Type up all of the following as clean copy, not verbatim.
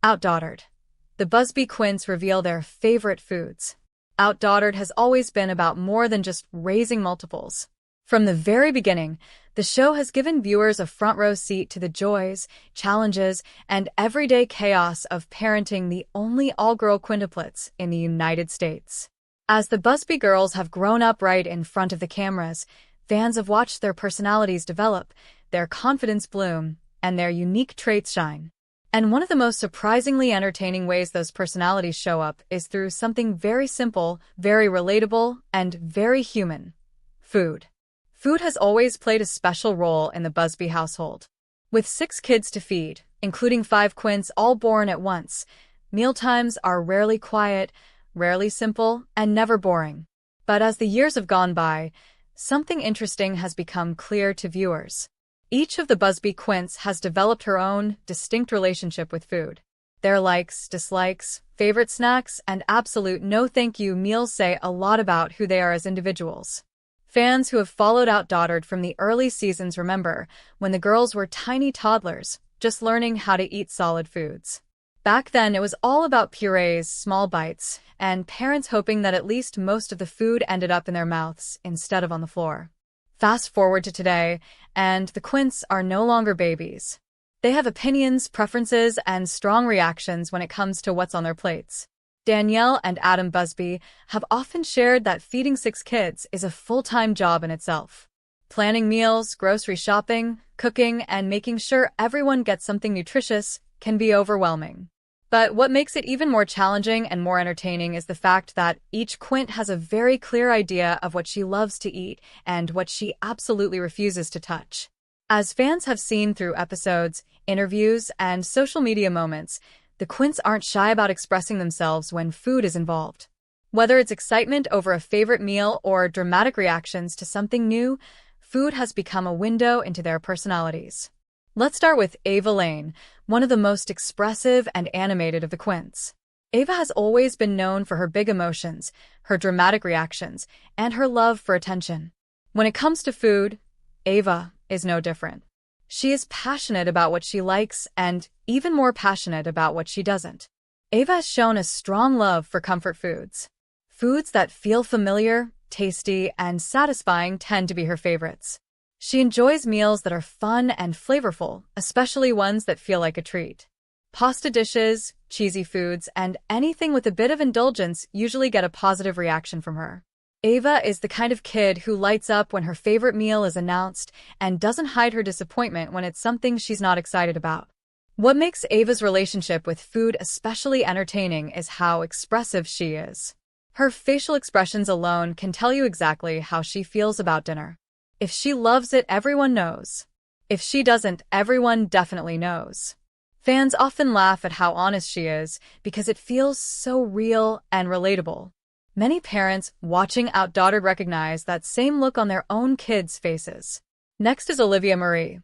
OutDaughtered. The Busby Quints reveal their favorite foods. OutDaughtered has always been about more than just raising multiples. From the very beginning, the show has given viewers a front-row seat to the joys, challenges, and everyday chaos of parenting the only all-girl quintuplets in the United States. As the Busby girls have grown up right in front of the cameras, fans have watched their personalities develop, their confidence bloom, and their unique traits shine. And one of the most surprisingly entertaining ways those personalities show up is through something very simple, very relatable, and very human: food. Food has always played a special role in the Busby household. With 6 kids to feed, including 5 Quints all born at once, mealtimes are rarely quiet, rarely simple, and never boring. But as the years have gone by, something interesting has become clear to viewers. Each of the Busby Quints has developed her own, distinct relationship with food. Their likes, dislikes, favorite snacks, and absolute no-thank-you meals say a lot about who they are as individuals. Fans who have followed OutDaughtered from the early seasons remember when the girls were tiny toddlers, just learning how to eat solid foods. Back then, it was all about purees, small bites, and parents hoping that at least most of the food ended up in their mouths instead of on the floor. Fast forward to today, and the Quints are no longer babies. They have opinions, preferences, and strong reactions when it comes to what's on their plates. Danielle and Adam Busby have often shared that feeding 6 kids is a full-time job in itself. Planning meals, grocery shopping, cooking, and making sure everyone gets something nutritious can be overwhelming. But what makes it even more challenging and more entertaining is the fact that each Quint has a very clear idea of what she loves to eat and what she absolutely refuses to touch. As fans have seen through episodes, interviews, and social media moments, the Quints aren't shy about expressing themselves when food is involved. Whether it's excitement over a favorite meal or dramatic reactions to something new, food has become a window into their personalities. Let's start with Ava Lane, one of the most expressive and animated of the Quints. Ava has always been known for her big emotions, her dramatic reactions, and her love for attention. When it comes to food, Ava is no different. She is passionate about what she likes and even more passionate about what she doesn't. Ava has shown a strong love for comfort foods. Foods that feel familiar, tasty, and satisfying tend to be her favorites. She enjoys meals that are fun and flavorful, especially ones that feel like a treat. Pasta dishes, cheesy foods, and anything with a bit of indulgence usually get a positive reaction from her. Ava is the kind of kid who lights up when her favorite meal is announced and doesn't hide her disappointment when it's something she's not excited about. What makes Ava's relationship with food especially entertaining is how expressive she is. Her facial expressions alone can tell you exactly how she feels about dinner. If she loves it, everyone knows. If she doesn't, everyone definitely knows. Fans often laugh at how honest she is because it feels so real and relatable. Many parents watching OutDaughtered recognize that same look on their own kids' faces. Next is Olivia Marie,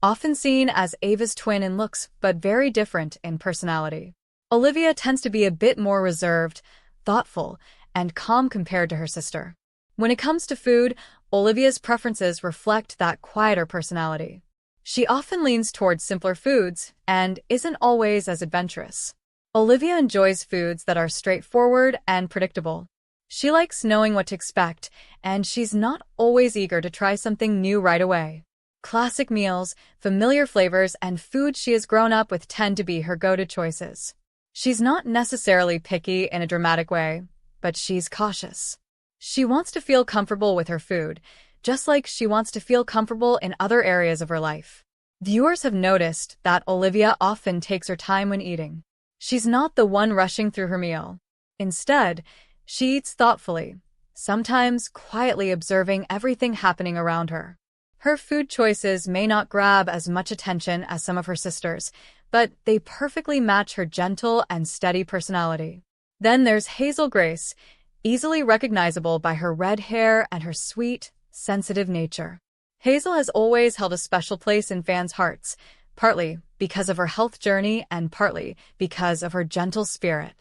often seen as Ava's twin in looks but very different in personality. Olivia tends to be a bit more reserved, thoughtful, and calm compared to her sister. When it comes to food, Olivia's preferences reflect that quieter personality. She often leans towards simpler foods and isn't always as adventurous. Olivia enjoys foods that are straightforward and predictable. She likes knowing what to expect, and she's not always eager to try something new right away. Classic meals, familiar flavors, and food she has grown up with tend to be her go-to choices. She's not necessarily picky in a dramatic way, but she's cautious. She wants to feel comfortable with her food, just like she wants to feel comfortable in other areas of her life. Viewers have noticed that Olivia often takes her time when eating. She's not the one rushing through her meal. Instead, she eats thoughtfully, sometimes quietly observing everything happening around her. Her food choices may not grab as much attention as some of her sisters, but they perfectly match her gentle and steady personality. Then there's Hazel Grace, easily recognizable by her red hair and her sweet, sensitive nature. Hazel has always held a special place in fans' hearts, partly because of her health journey and partly because of her gentle spirit.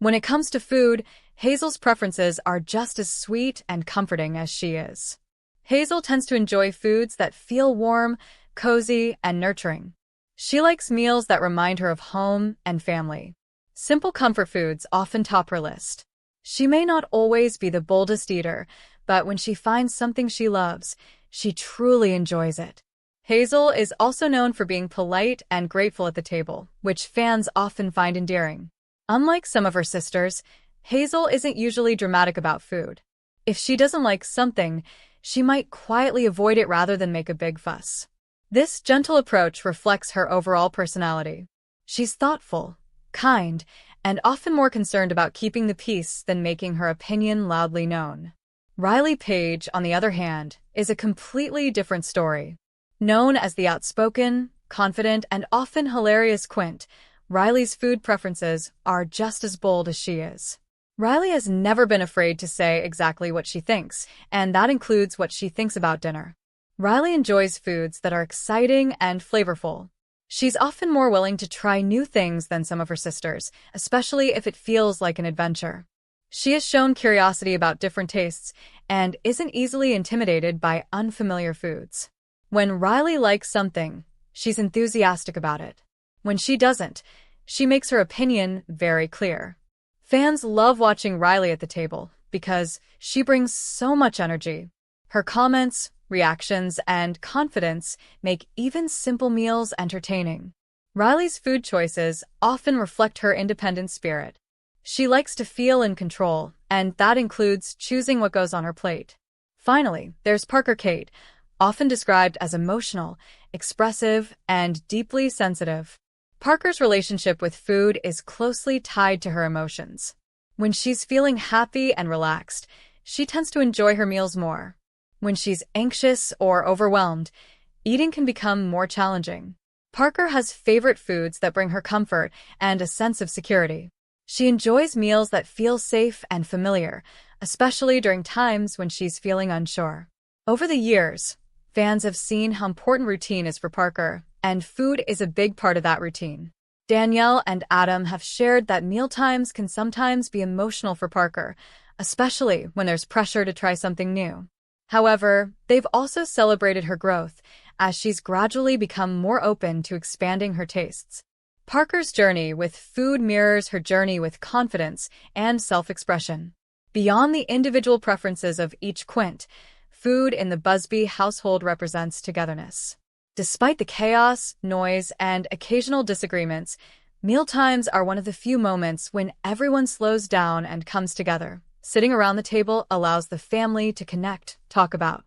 When it comes to food, Hazel's preferences are just as sweet and comforting as she is. Hazel tends to enjoy foods that feel warm, cozy, and nurturing. She likes meals that remind her of home and family. Simple comfort foods often top her list. She may not always be the boldest eater, but when she finds something she loves, she truly enjoys it. Hazel is also known for being polite and grateful at the table, which fans often find endearing. Unlike some of her sisters, Hazel isn't usually dramatic about food. If she doesn't like something, she might quietly avoid it rather than make a big fuss. This gentle approach reflects her overall personality. She's thoughtful, kind, and often more concerned about keeping the peace than making her opinion loudly known. Riley Page, on the other hand, is a completely different story. Known as the outspoken, confident, and often hilarious Quint, Riley's food preferences are just as bold as she is. Riley has never been afraid to say exactly what she thinks, and that includes what she thinks about dinner. Riley enjoys foods that are exciting and flavorful. She's often more willing to try new things than some of her sisters, especially if it feels like an adventure. She has shown curiosity about different tastes and isn't easily intimidated by unfamiliar foods. When Riley likes something, she's enthusiastic about it. When she doesn't, she makes her opinion very clear. Fans love watching Riley at the table because she brings so much energy. Her comments, reactions, and confidence make even simple meals entertaining. Riley's food choices often reflect her independent spirit. She likes to feel in control, and that includes choosing what goes on her plate. Finally, there's Parker Kate, often described as emotional, expressive, and deeply sensitive. Parker's relationship with food is closely tied to her emotions. When she's feeling happy and relaxed, she tends to enjoy her meals more. When she's anxious or overwhelmed, eating can become more challenging. Parker has favorite foods that bring her comfort and a sense of security. She enjoys meals that feel safe and familiar, especially during times when she's feeling unsure. Over the years, fans have seen how important routine is for Parker, and food is a big part of that routine. Danielle and Adam have shared that mealtimes can sometimes be emotional for Parker, especially when there's pressure to try something new. However, they've also celebrated her growth, as she's gradually become more open to expanding her tastes. Parker's journey with food mirrors her journey with confidence and self-expression. Beyond the individual preferences of each Quint, food in the Busby household represents togetherness. Despite the chaos, noise, and occasional disagreements, mealtimes are one of the few moments when everyone slows down and comes together. Sitting around the table allows the family to connect, talk about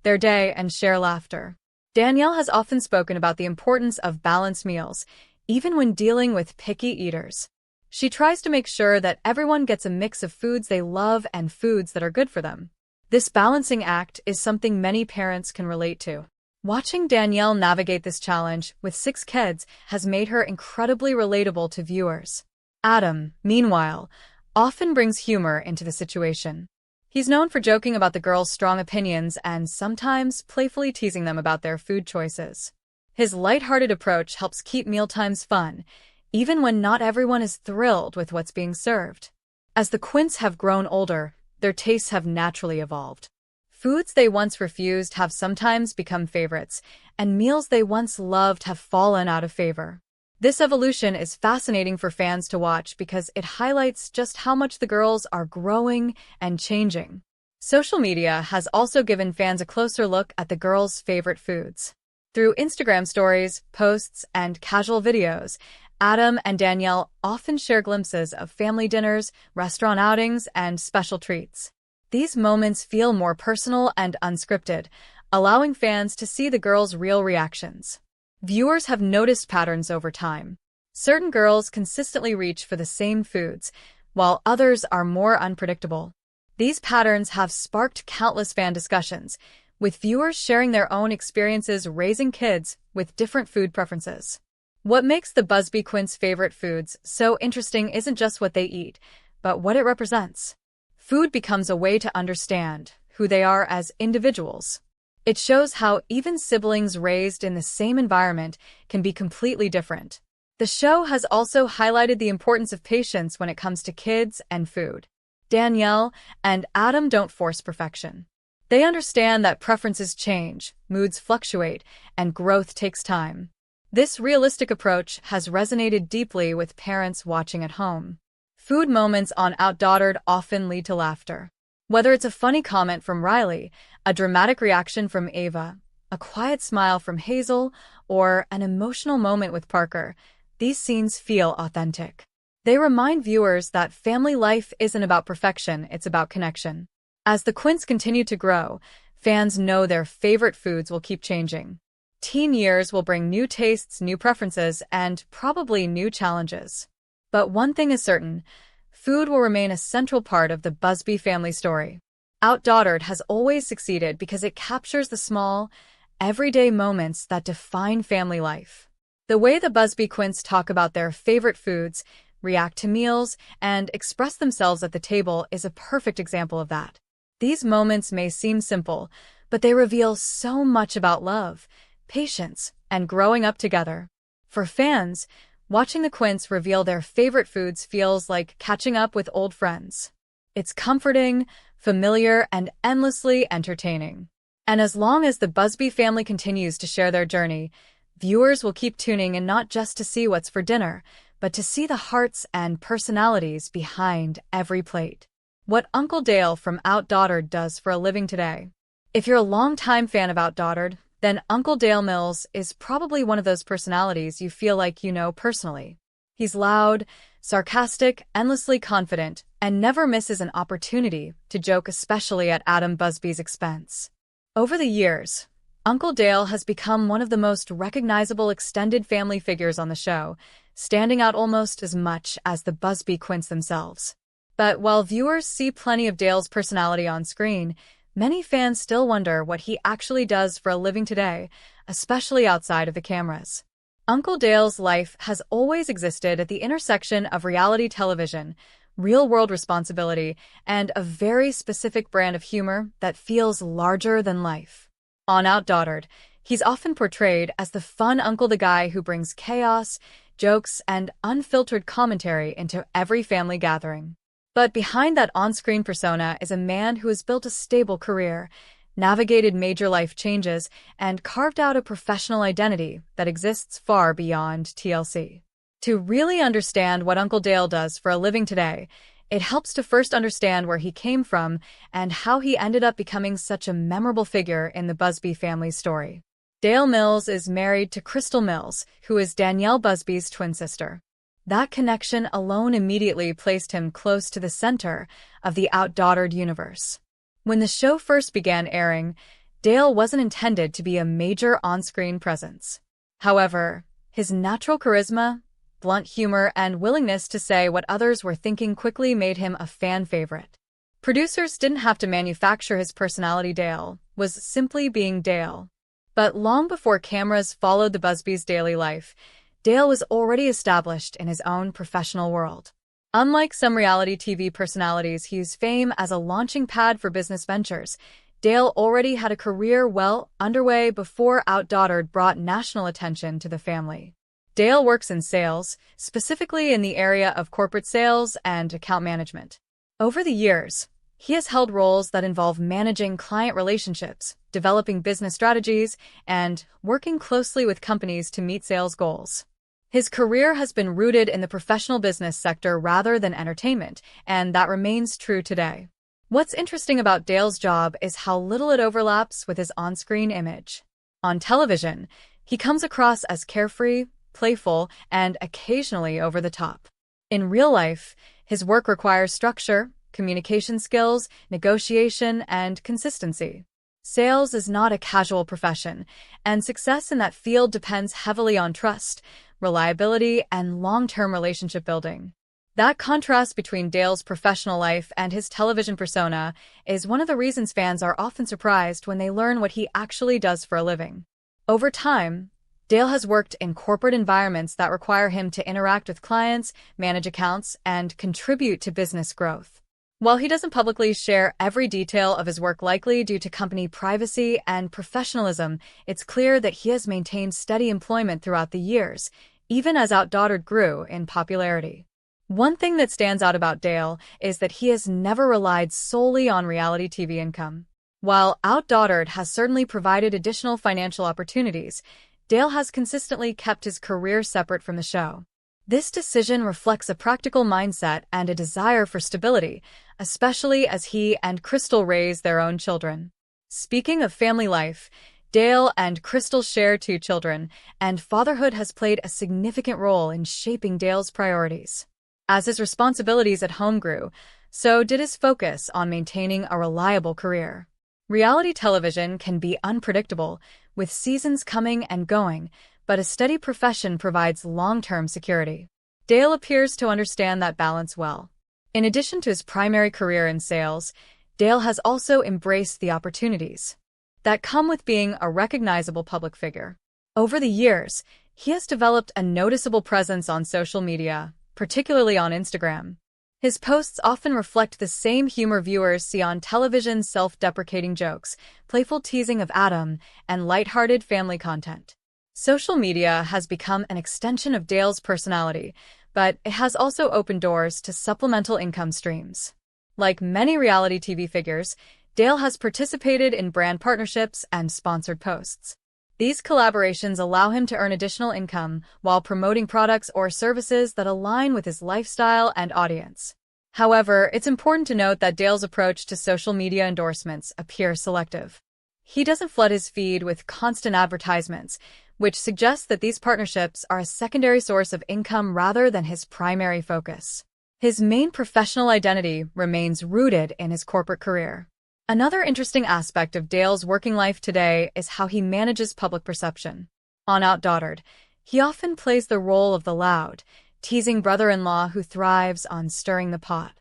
their day, and share laughter. Danielle has often spoken about the importance of balanced meals, even when dealing with picky eaters. She tries to make sure that everyone gets a mix of foods they love and foods that are good for them. This balancing act is something many parents can relate to. Watching Danielle navigate this challenge with 6 kids has made her incredibly relatable to viewers. Adam, meanwhile, often brings humor into the situation. He's known for joking about the girls' strong opinions and sometimes playfully teasing them about their food choices. His lighthearted approach helps keep mealtimes fun, even when not everyone is thrilled with what's being served. As the Quints have grown older, their tastes have naturally evolved. Foods they once refused have sometimes become favorites, and meals they once loved have fallen out of favor. This evolution is fascinating for fans to watch because it highlights just how much the girls are growing and changing. Social media has also given fans a closer look at the girls' favorite foods. Through Instagram stories, posts, and casual videos, Adam and Danielle often share glimpses of family dinners, restaurant outings, and special treats. These moments feel more personal and unscripted, allowing fans to see the girls' real reactions. Viewers have noticed patterns over time. Certain girls consistently reach for the same foods, while others are more unpredictable. These patterns have sparked countless fan discussions, with viewers sharing their own experiences raising kids with different food preferences. What makes the Busby Quints' favorite foods so interesting isn't just what they eat, but what it represents. Food becomes a way to understand who they are as individuals. It shows how even siblings raised in the same environment can be completely different. The show has also highlighted the importance of patience when it comes to kids and food. Danielle and Adam don't force perfection. They understand that preferences change, moods fluctuate, and growth takes time. This realistic approach has resonated deeply with parents watching at home. Food moments on OutDaughtered often lead to laughter. Whether it's a funny comment from Riley, a dramatic reaction from Ava, a quiet smile from Hazel, or an emotional moment with Parker, these scenes feel authentic. They remind viewers that family life isn't about perfection, it's about connection. As the Quints continue to grow, fans know their favorite foods will keep changing. Teen years will bring new tastes, new preferences, and probably new challenges. But one thing is certain, food will remain a central part of the Busby family story. OutDaughtered has always succeeded because it captures the small, everyday moments that define family life. The way the Busby Quints talk about their favorite foods, react to meals, and express themselves at the table is a perfect example of that. These moments may seem simple, but they reveal so much about love, patience, and growing up together. For fans, watching the Quints reveal their favorite foods feels like catching up with old friends. It's comforting, familiar, and endlessly entertaining. And as long as the Busby family continues to share their journey, viewers will keep tuning in not just to see what's for dinner, but to see the hearts and personalities behind every plate. What Uncle Dale from OutDaughtered does for a living today. If you're a longtime fan of OutDaughtered, then Uncle Dale Mills is probably one of those personalities you feel like you know personally. He's loud, sarcastic, endlessly confident, and never misses an opportunity to joke, especially at Adam Busby's expense. Over the years, Uncle Dale has become one of the most recognizable extended family figures on the show, standing out almost as much as the Busby Quints themselves. But while viewers see plenty of Dale's personality on screen, many fans still wonder what he actually does for a living today, especially outside of the cameras. Uncle Dale's life has always existed at the intersection of reality television, real-world responsibility, and a very specific brand of humor that feels larger than life. On OutDaughtered, he's often portrayed as the fun uncle, the guy who brings chaos, jokes, and unfiltered commentary into every family gathering. But behind that on-screen persona is a man who has built a stable career, navigated major life changes, and carved out a professional identity that exists far beyond TLC. To really understand what Uncle Dale does for a living today, it helps to first understand where he came from and how he ended up becoming such a memorable figure in the Busby family story. Dale Mills is married to Crystal Mills, who is Danielle Busby's twin sister. That connection alone immediately placed him close to the center of the OutDaughtered universe. When the show first began airing, Dale wasn't intended to be a major on-screen presence. However, his natural charisma, blunt humor, and willingness to say what others were thinking quickly made him a fan favorite. Producers didn't have to manufacture his personality. Dale was simply being Dale. But long before cameras followed the Busby's daily life, Dale was already established in his own professional world. Unlike some reality TV personalities who use fame as a launching pad for business ventures, Dale already had a career well underway before OutDaughtered brought national attention to the family. Dale works in sales, specifically in the area of corporate sales and account management. Over the years, he has held roles that involve managing client relationships, developing business strategies, and working closely with companies to meet sales goals. His career has been rooted in the professional business sector rather than entertainment, and that remains true today. What's interesting about Dale's job is how little it overlaps with his on-screen image. On television, he comes across as carefree, playful, and occasionally over the top. In real life, his work requires structure, communication skills, negotiation, and consistency. Sales is not a casual profession, and success in that field depends heavily on trust, reliability, and long-term relationship building. That contrast between Dale's professional life and his television persona is one of the reasons fans are often surprised when they learn what he actually does for a living. Over time, Dale has worked in corporate environments that require him to interact with clients, manage accounts, and contribute to business growth. While he doesn't publicly share every detail of his work, likely due to company privacy and professionalism, it's clear that he has maintained steady employment throughout the years, even as OutDaughtered grew in popularity. One thing that stands out about Dale is that he has never relied solely on reality TV income. While OutDaughtered has certainly provided additional financial opportunities, Dale has consistently kept his career separate from the show. This decision reflects a practical mindset and a desire for stability, especially as he and Crystal raise their own children. Speaking of family life, Dale and Crystal share 2 children, and fatherhood has played a significant role in shaping Dale's priorities. As his responsibilities at home grew, so did his focus on maintaining a reliable career. Reality television can be unpredictable, with seasons coming and going, but a steady profession provides long-term security. Dale appears to understand that balance well. In addition to his primary career in sales, Dale has also embraced the opportunities that come with being a recognizable public figure. Over the years, he has developed a noticeable presence on social media, particularly on Instagram. His posts often reflect the same humor viewers see on television: self-deprecating jokes, playful teasing of Adam, and lighthearted family content. Social media has become an extension of Dale's personality, but it has also opened doors to supplemental income streams. Like many reality TV figures, Dale has participated in brand partnerships and sponsored posts. These collaborations allow him to earn additional income while promoting products or services that align with his lifestyle and audience. However, it's important to note that Dale's approach to social media endorsements appears selective. He doesn't flood his feed with constant advertisements, which suggests that these partnerships are a secondary source of income rather than his primary focus. His main professional identity remains rooted in his corporate career. Another interesting aspect of Dale's working life today is how he manages public perception. On OutDaughtered, he often plays the role of the loud, teasing brother-in-law who thrives on stirring the pot.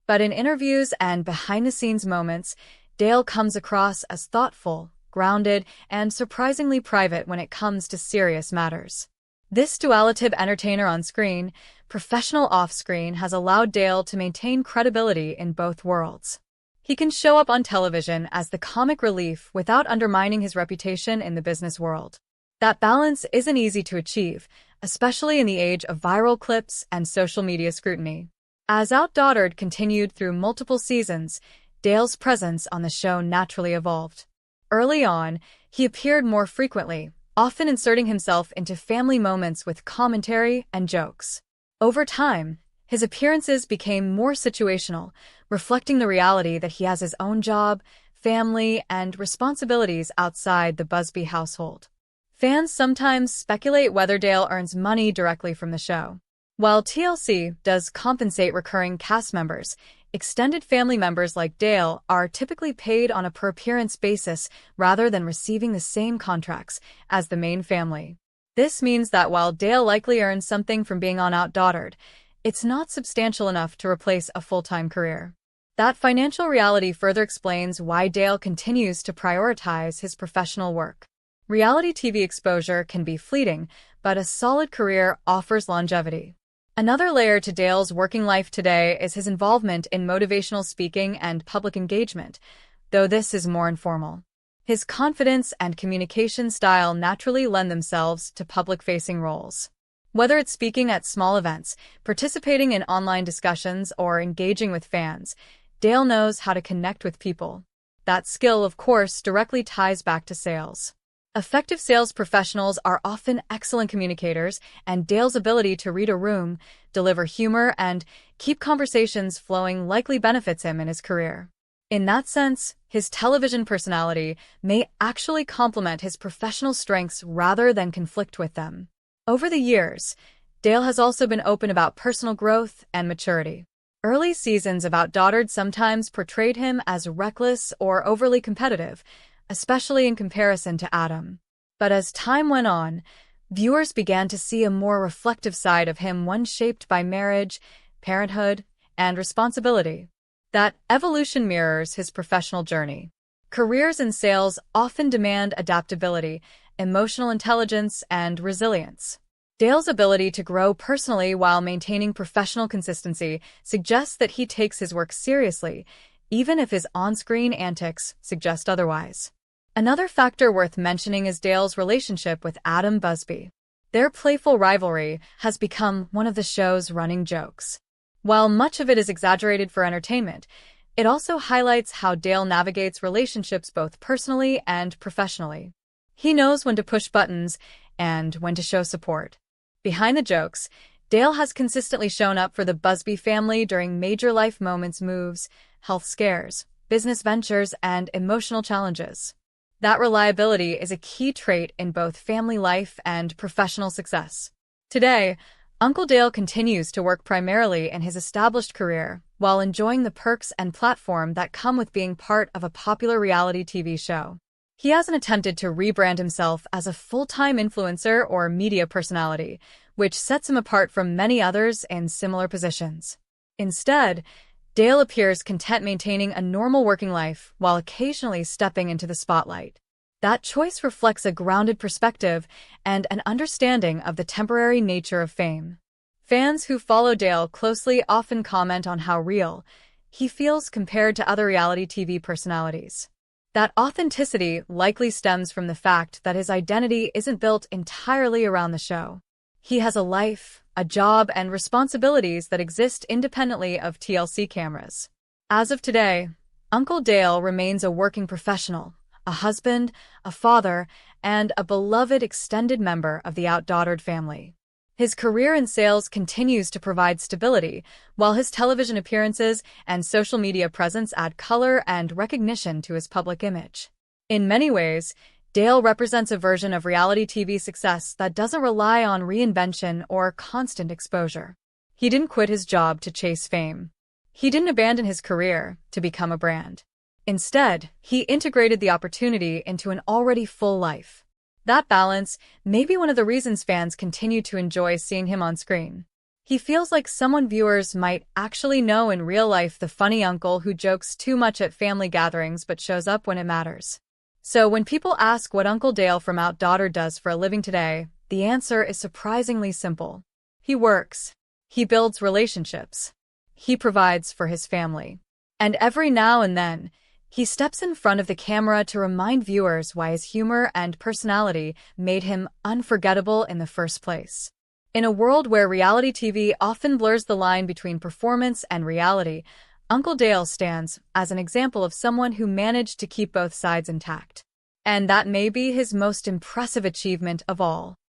But in interviews and behind-the-scenes moments, Dale comes across as thoughtful, grounded, and surprisingly private when it comes to serious matters. This duality of entertainer on screen, professional off-screen, has allowed Dale to maintain credibility in both worlds. He can show up on television as the comic relief without undermining his reputation in the business world. That balance isn't easy to achieve, especially in the age of viral clips and social media scrutiny. As OutDaughtered continued through multiple seasons, Dale's presence on the show naturally evolved. Early on, he appeared more frequently, often inserting himself into family moments with commentary and jokes. Over time, his appearances became more situational, reflecting the reality that he has his own job, family, and responsibilities outside the Busby household. Fans sometimes speculate whether Dale earns money directly from the show. While TLC does compensate recurring cast members, extended family members like Dale are typically paid on a per-appearance basis rather than receiving the same contracts as the main family. This means that while Dale likely earns something from being on OutDaughtered, it's not substantial enough to replace a full-time career. That financial reality further explains why Dale continues to prioritize his professional work. Reality TV exposure can be fleeting, but a solid career offers longevity. Another layer to Dale's working life today is his involvement in motivational speaking and public engagement, though this is more informal. His confidence and communication style naturally lend themselves to public-facing roles. Whether it's speaking at small events, participating in online discussions, or engaging with fans, Dale knows how to connect with people. That skill, of course, directly ties back to sales. Effective sales professionals are often excellent communicators, and Dale's ability to read a room, deliver humor, and keep conversations flowing likely benefits him in his career. In that sense, his television personality may actually complement his professional strengths rather than conflict with them. Over the years, Dale has also been open about personal growth and maturity. Early seasons of OutDaughtered sometimes portrayed him as reckless or overly competitive, especially in comparison to Adam. But as time went on, viewers began to see a more reflective side of him, one shaped by marriage, parenthood, and responsibility. That evolution mirrors his professional journey. Careers in sales often demand adaptability, emotional intelligence, and resilience. Dale's ability to grow personally while maintaining professional consistency suggests that he takes his work seriously, even if his on-screen antics suggest otherwise. Another factor worth mentioning is Dale's relationship with Adam Busby. Their playful rivalry has become one of the show's running jokes. While much of it is exaggerated for entertainment, it also highlights how Dale navigates relationships both personally and professionally. He knows when to push buttons and when to show support. Behind the jokes, Dale has consistently shown up for the Busby family during major life moments, moves, health scares, business ventures, and emotional challenges. That reliability is a key trait in both family life and professional success. Today, Uncle Dale continues to work primarily in his established career while enjoying the perks and platform that come with being part of a popular reality TV show. He hasn't attempted to rebrand himself as a full-time influencer or media personality, which sets him apart from many others in similar positions. Instead, Dale appears content maintaining a normal working life while occasionally stepping into the spotlight. That choice reflects a grounded perspective and an understanding of the temporary nature of fame. Fans who follow Dale closely often comment on how real he feels compared to other reality TV personalities. That authenticity likely stems from the fact that his identity isn't built entirely around the show. He has a life, a job, and responsibilities that exist independently of TLC cameras. As of today, Uncle Dale remains a working professional, a husband, a father, and a beloved extended member of the OutDaughtered family. His career in sales continues to provide stability, while his television appearances and social media presence add color and recognition to his public image. In many ways, Dale represents a version of reality TV success that doesn't rely on reinvention or constant exposure. He didn't quit his job to chase fame. He didn't abandon his career to become a brand. Instead, he integrated the opportunity into an already full life. That balance may be one of the reasons fans continue to enjoy seeing him on screen. He feels like someone viewers might actually know in real life, the funny uncle who jokes too much at family gatherings but shows up when it matters. So when people ask what Uncle Dale from OutDaughtered does for a living today, the answer is surprisingly simple. He works. He builds relationships. He provides for his family. And every now and then, he steps in front of the camera to remind viewers why his humor and personality made him unforgettable in the first place. In a world where reality TV often blurs the line between performance and reality, Uncle Dale stands as an example of someone who managed to keep both sides intact. And that may be his most impressive achievement of all.